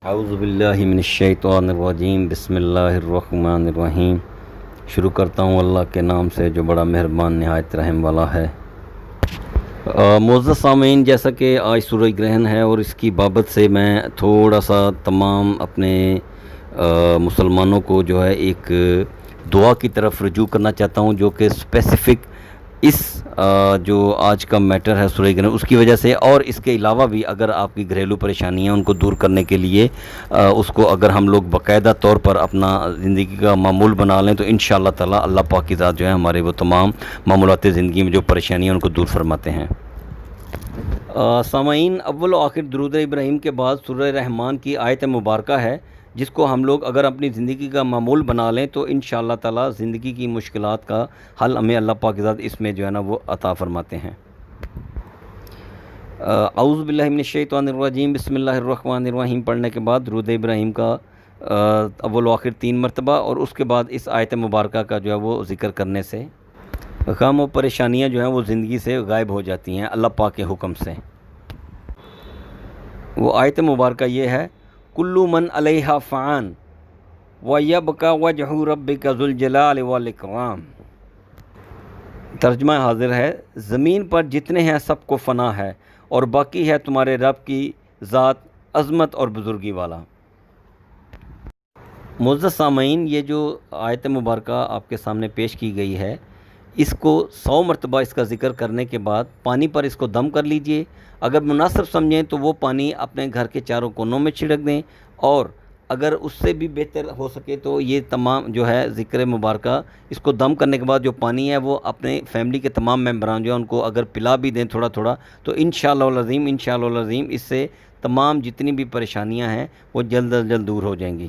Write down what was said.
اعوذ باللہ من الشیطان الرجیم، بسم اللہ الرحمن الرحیم۔ شروع کرتا ہوں اللہ کے نام سے جو بڑا مہربان نہایت رحم والا ہے۔ معزز سامعین، جیسا کہ آج سورج گرہن ہے اور اس کی بابت سے میں تھوڑا سا تمام اپنے مسلمانوں کو جو ہے ایک دعا کی طرف رجوع کرنا چاہتا ہوں، جو کہ اسپیسیفک اس جو آج کا میٹر ہے سورج گرہن اس کی وجہ سے، اور اس کے علاوہ بھی اگر آپ کی گھریلو پریشانیاں ان کو دور کرنے کے لیے اس کو اگر ہم لوگ باقاعدہ طور پر اپنا زندگی کا معمول بنا لیں تو انشاءاللہ تعالی اللہ پاک کی ذات جو ہے ہمارے وہ تمام معمولات زندگی میں جو پریشانیاں ان کو دور فرماتے ہیں۔ سامعین، اول و آخر درود ابراہیم کے بعد سورہ رحمان کی آیت مبارکہ ہے، جس کو ہم لوگ اگر اپنی زندگی کا معمول بنا لیں تو انشاءاللہ تعالی زندگی کی مشکلات کا حل ہمیں اللہ پاک کی ذات اس میں جو ہے نا وہ عطا فرماتے ہیں۔ اعوذ باللہ من الشیطان الرجیم، بسم اللہ الرحمن الرحیم پڑھنے کے بعد درود ابراہیم کا اول و آخر 3 مرتبہ، اور اس کے بعد اس آیت مبارکہ کا جو ہے وہ ذکر کرنے سے غم و پریشانیاں جو ہیں وہ زندگی سے غائب ہو جاتی ہیں اللہ پاک کے حکم سے۔ وہ آیت مبارکہ یہ ہے، کل من علیہا فان ویبقى وجہ ربک ذو الجلال والاکرام۔ ترجمہ حاضر ہے، زمین پر جتنے ہیں سب کو فنا ہے اور باقی ہے تمہارے رب کی ذات عظمت اور بزرگی والا۔ معزز سامعین، یہ جو آیت مبارکہ آپ کے سامنے پیش کی گئی ہے، اس کو 100 مرتبہ اس کا ذکر کرنے کے بعد پانی پر اس کو دم کر لیجئے۔ اگر مناسب سمجھیں تو وہ پانی اپنے گھر کے چاروں کونوں میں چھڑک دیں، اور اگر اس سے بھی بہتر ہو سکے تو یہ تمام جو ہے ذکر مبارکہ اس کو دم کرنے کے بعد جو پانی ہے وہ اپنے فیملی کے تمام ممبران جو ہیں ان کو اگر پلا بھی دیں تھوڑا تھوڑا، تو انشاءاللہ العظیم اس سے تمام جتنی بھی پریشانیاں ہیں وہ جلد از جلد دور ہو جائیں گی۔